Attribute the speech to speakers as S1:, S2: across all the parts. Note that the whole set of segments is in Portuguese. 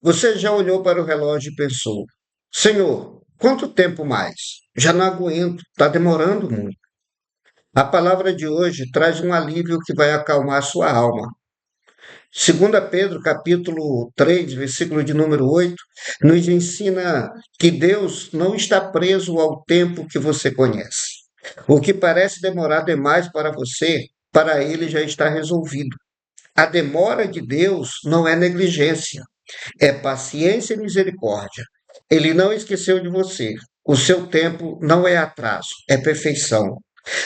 S1: Você já olhou para o relógio e pensou: Senhor, quanto tempo mais? Já não aguento, está demorando muito. A palavra de hoje traz um alívio que vai acalmar a sua alma. 2 Pedro, capítulo 3, versículo de número 8, nos ensina que Deus não está preso ao tempo que você conhece. O que parece demorar demais para você, para ele já está resolvido. A demora de Deus não é negligência, é paciência e misericórdia. Ele não esqueceu de você. O seu tempo não é atraso, é perfeição.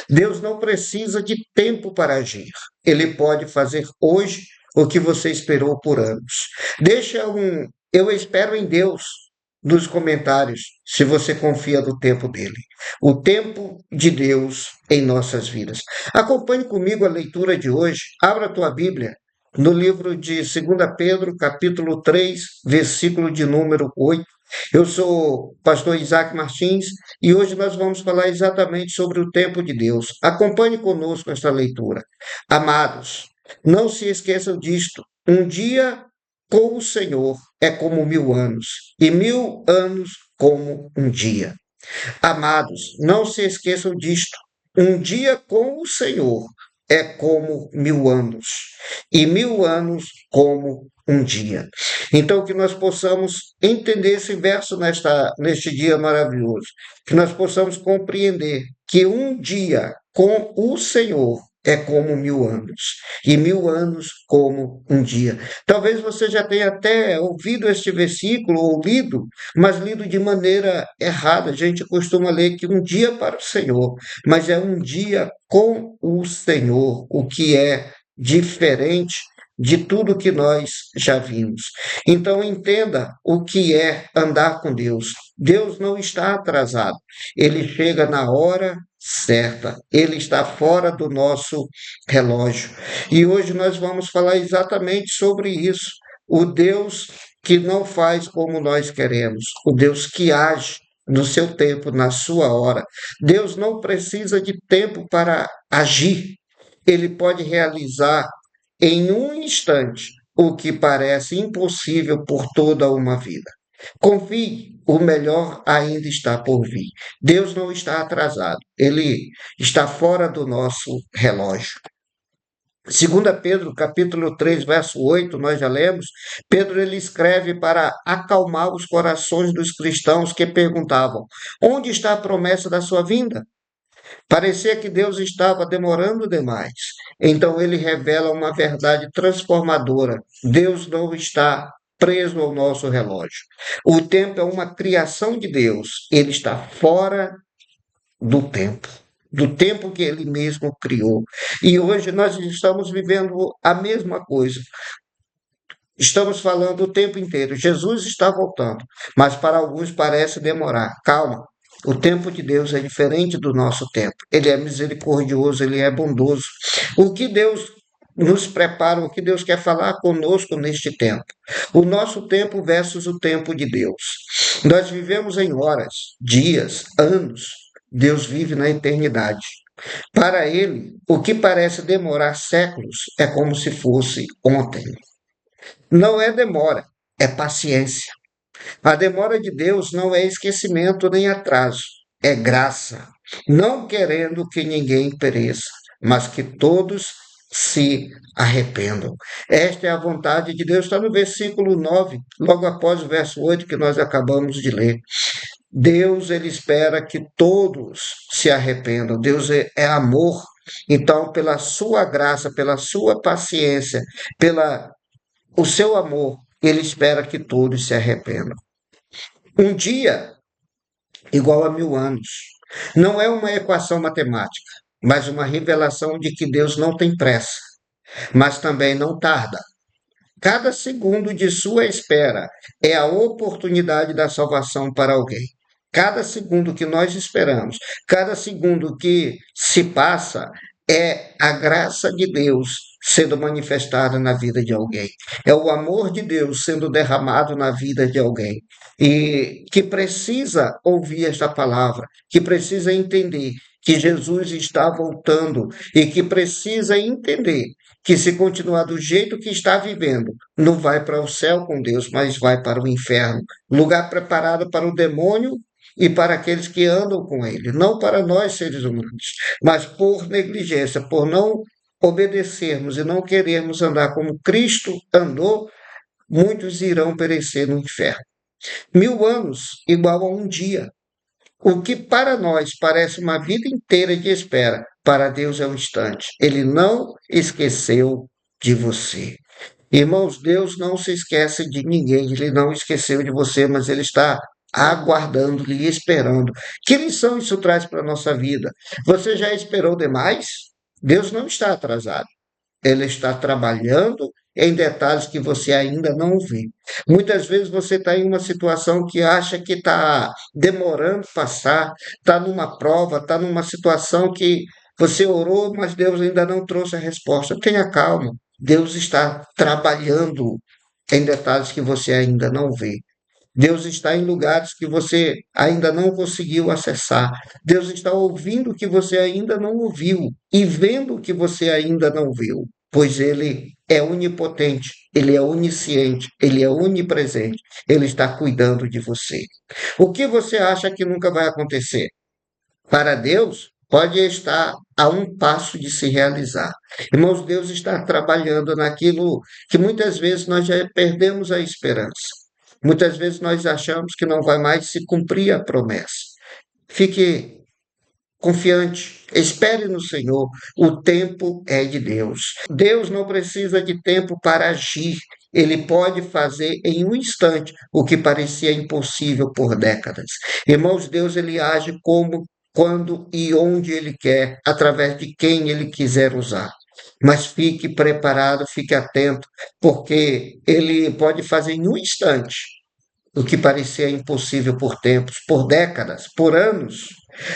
S1: Deus não precisa de tempo para agir. Ele pode fazer hoje o que você esperou por anos. Deixa um eu espero em Deus nos comentários, se você confia no tempo dele. O tempo de Deus em nossas vidas. Acompanhe comigo a leitura de hoje. Abra a tua Bíblia no livro de 2 Pedro, capítulo 3, versículo de número 8. Eu sou o pastor Isaac Martins e hoje nós vamos falar exatamente sobre o tempo de Deus. Acompanhe conosco esta leitura. Amados, não se esqueçam disto. Um dia com o Senhor é como 1000 anos, e 1000 anos como um dia. Amados, não se esqueçam disto. Um dia com o Senhor é como 1000 anos, e 1000 anos como um dia. Então, que nós possamos entender esse verso neste dia maravilhoso, que nós possamos compreender que um dia com o Senhor é como 1000 anos, e 1000 anos como um dia. Talvez você já tenha até ouvido este versículo ou lido, mas lido de maneira errada. A gente costuma ler que um dia para o Senhor, mas é um dia com o Senhor, o que é diferente de tudo que nós já vimos. Então entenda o que é andar com Deus. Deus não está atrasado, ele chega na hora certa, ele está fora do nosso relógio. E hoje nós vamos falar exatamente sobre isso. O Deus que não faz como nós queremos, o Deus que age no seu tempo, na sua hora. Deus não precisa de tempo para agir. Ele pode realizar em um instante o que parece impossível por toda uma vida. Confie, o melhor ainda está por vir. Deus não está atrasado, ele está fora do nosso relógio. 2 Pedro, capítulo 3, verso 8, nós já lemos, Pedro ele escreve para acalmar os corações dos cristãos que perguntavam: onde está a promessa da sua vinda? Parecia que Deus estava demorando demais. Então ele revela uma verdade transformadora. Deus não está preso ao nosso relógio. O tempo é uma criação de Deus. Ele está fora do tempo que ele mesmo criou. E hoje nós estamos vivendo a mesma coisa. Estamos falando o tempo inteiro. Jesus está voltando, mas para alguns parece demorar. Calma. O tempo de Deus é diferente do nosso tempo. Ele é misericordioso, ele é bondoso. O que Deus nos prepara, o que Deus quer falar conosco neste tempo? O nosso tempo versus o tempo de Deus. Nós vivemos em horas, dias, anos. Deus vive na eternidade. Para ele, o que parece demorar séculos é como se fosse ontem. Não é demora, é paciência. A demora de Deus não é esquecimento nem atraso, é graça, não querendo que ninguém pereça, mas que todos se arrependam. Esta é a vontade de Deus, está no versículo 9, logo após o verso 8 que nós acabamos de ler. Deus, ele espera que todos se arrependam. Deus é amor. Então, pela sua graça, pela sua paciência, pela o seu amor, ele espera que todos se arrependam. Um dia igual a 1000 anos. Não é uma equação matemática, mas uma revelação de que Deus não tem pressa, mas também não tarda. Cada segundo de sua espera é a oportunidade da salvação para alguém. Cada segundo que nós esperamos, cada segundo que se passa, é a graça de Deus sendo manifestada na vida de alguém. É o amor de Deus sendo derramado na vida de alguém. E que precisa ouvir esta palavra, que precisa entender que Jesus está voltando e que precisa entender que se continuar do jeito que está vivendo, não vai para o céu com Deus, mas vai para o inferno, lugar preparado para o demônio e para aqueles que andam com ele, não para nós seres humanos, mas por negligência, por não obedecermos e não querermos andar como Cristo andou, muitos irão perecer no inferno. 1000 anos igual a um dia. O que para nós parece uma vida inteira de espera, para Deus é um instante. Ele não esqueceu de você. Irmãos, Deus não se esquece de ninguém, Ele não esqueceu de você, mas Ele está aguardando, lhe esperando. Que lição isso traz para a nossa vida? Você já esperou demais? Deus não está atrasado. Ele está trabalhando em detalhes que você ainda não vê. Muitas vezes você está em uma situação que acha que está demorando passar, está numa prova, está numa situação que você orou, mas Deus ainda não trouxe a resposta. Tenha calma. Deus está trabalhando em detalhes que você ainda não vê. Deus está em lugares que você ainda não conseguiu acessar. Deus está ouvindo o que você ainda não ouviu e vendo o que você ainda não viu, pois Ele é onipotente, Ele é onisciente, Ele é onipresente, Ele está cuidando de você. O que você acha que nunca vai acontecer? Para Deus, pode estar a um passo de se realizar. Irmãos, Deus está trabalhando naquilo que muitas vezes nós já perdemos a esperança. Muitas vezes nós achamos que não vai mais se cumprir a promessa. Fique confiante, espere no Senhor, o tempo é de Deus. Deus não precisa de tempo para agir, ele pode fazer em um instante o que parecia impossível por décadas. Irmãos, Deus ele age como, quando e onde ele quer, através de quem ele quiser usar. Mas fique preparado, fique atento, porque ele pode fazer em um instante o que parecia impossível por tempos, por décadas, por anos.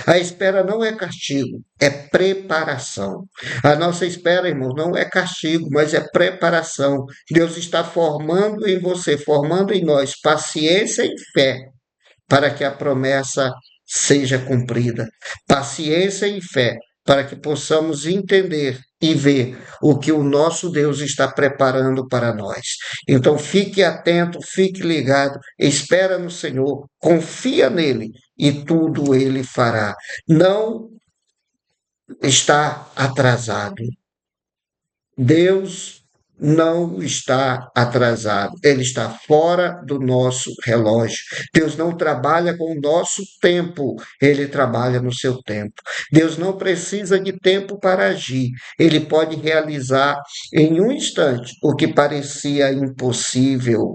S1: A espera não é castigo, é preparação. A nossa espera, irmãos, não é castigo, mas é preparação. Deus está formando em você, formando em nós paciência e fé para que a promessa seja cumprida. Paciência e fé para que possamos entender e ver o que o nosso Deus está preparando para nós. Então fique atento, fique ligado, espera no Senhor, confia nele e tudo ele fará. Não está atrasado. Deus não está atrasado, ele está fora do nosso relógio. Deus não trabalha com o nosso tempo, ele trabalha no seu tempo. Deus não precisa de tempo para agir, ele pode realizar em um instante o que parecia impossível.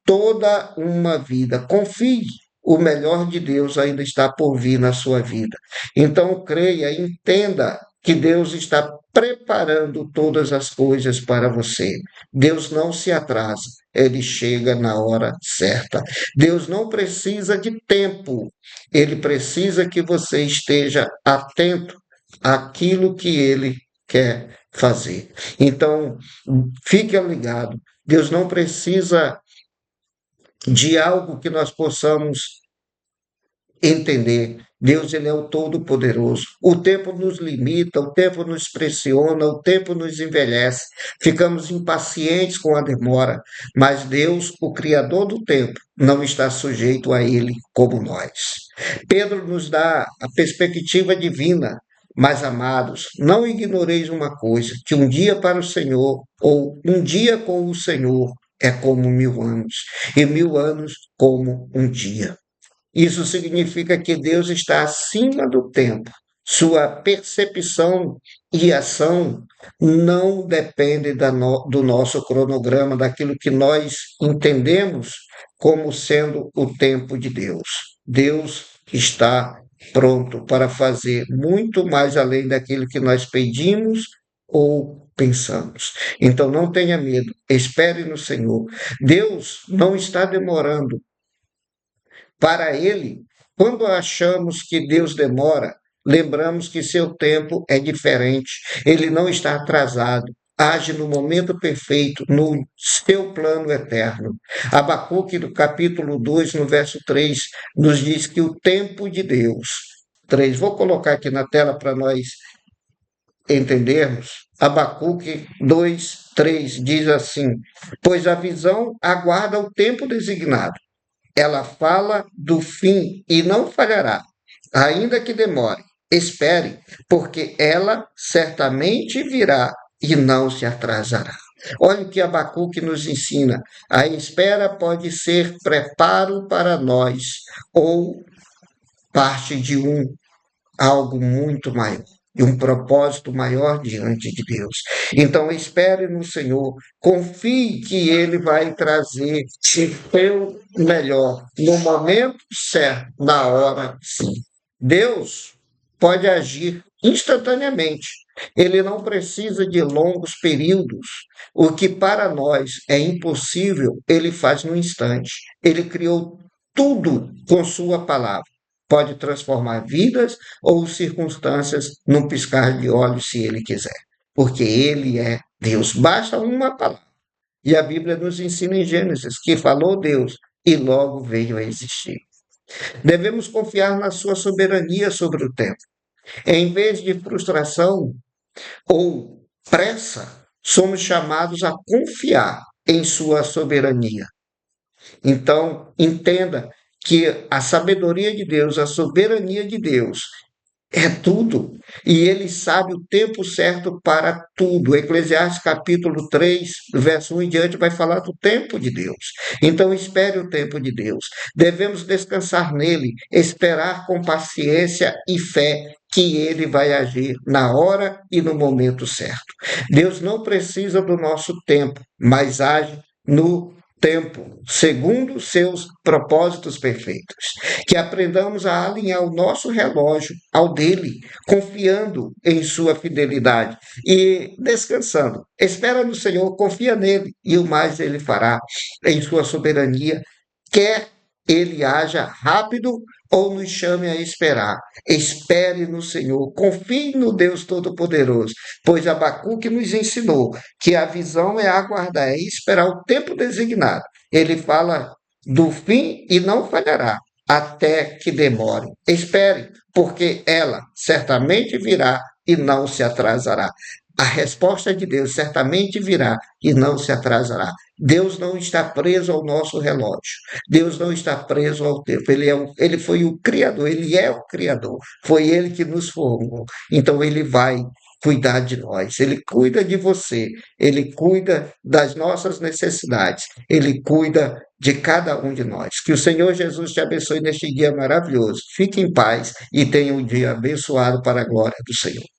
S1: Toda uma vida, confie. O melhor de Deus ainda está por vir na sua vida. Então, creia, entenda que Deus está preparando todas as coisas para você. Deus não se atrasa, ele chega na hora certa. Deus não precisa de tempo, ele precisa que você esteja atento àquilo que ele quer fazer. Então, fique ligado. Deus não precisa de algo que nós possamos entender. Deus ele é o Todo-Poderoso. O tempo nos limita, o tempo nos pressiona, o tempo nos envelhece. Ficamos impacientes com a demora, mas Deus, o Criador do tempo, não está sujeito a ele como nós. Pedro nos dá a perspectiva divina. Mas, amados, não ignoreis uma coisa, que um dia para o Senhor, ou um dia com o Senhor, é como 1000 anos, e 1000 anos como um dia. Isso significa que Deus está acima do tempo. Sua percepção e ação não dependem do nosso cronograma, daquilo que nós entendemos como sendo o tempo de Deus. Deus está pronto para fazer muito mais além daquilo que nós pedimos ou pensamos. Então não tenha medo, espere no Senhor. Deus não está demorando. Para ele, quando achamos que Deus demora, lembramos que seu tempo é diferente. Ele não está atrasado. Age no momento perfeito, no seu plano eterno. Abacuque, no capítulo 2, no verso 3, nos diz que o tempo de Deus 3. Vou colocar aqui na tela para nós entendermos. Abacuque 2, 3 diz assim: pois a visão aguarda o tempo designado. Ela fala do fim e não falhará, ainda que demore. Espere, porque ela certamente virá e não se atrasará. Olha o que Abacuque nos ensina. A espera pode ser preparo para nós ou parte de algo muito maior, de um propósito maior diante de Deus. Então, espere no Senhor, confie que Ele vai trazer o seu melhor no momento certo, na hora sim. Deus pode agir instantaneamente. Ele não precisa de longos períodos. O que para nós é impossível, ele faz no instante. Ele criou tudo com sua palavra. Pode transformar vidas ou circunstâncias num piscar de olhos, se ele quiser. Porque ele é Deus. Basta uma palavra. E a Bíblia nos ensina em Gênesis que falou Deus e logo veio a existir. Devemos confiar na sua soberania sobre o tempo. Em vez de frustração ou pressa, somos chamados a confiar em sua soberania. Então, entenda que a sabedoria de Deus, a soberania de Deus, é tudo. E ele sabe o tempo certo para tudo. Eclesiastes capítulo 3, verso 1 em diante, vai falar do tempo de Deus. Então, espere o tempo de Deus. Devemos descansar nele, esperar com paciência e fé que ele vai agir na hora e no momento certo. Deus não precisa do nosso tempo, mas age no tempo, segundo seus propósitos perfeitos. Que aprendamos a alinhar o nosso relógio ao dele, confiando em sua fidelidade e descansando. Espera no Senhor, confia nele e o mais ele fará em sua soberania. Quer ele haja rápido ou nos chame a esperar. Espere no Senhor, confie no Deus Todo-Poderoso, pois Abacuque nos ensinou que a visão é aguardar, é esperar o tempo designado. Ele fala do fim e não falhará, até que demore. Espere, porque ela certamente virá e não se atrasará. A resposta de Deus certamente virá e não se atrasará. Deus não está preso ao nosso relógio. Deus não está preso ao tempo. Ele foi o Criador, ele é o Criador. Foi ele que nos formou. Então ele vai cuidar de nós. Ele cuida de você. Ele cuida das nossas necessidades. Ele cuida de cada um de nós. Que o Senhor Jesus te abençoe neste dia maravilhoso. Fique em paz e tenha um dia abençoado para a glória do Senhor.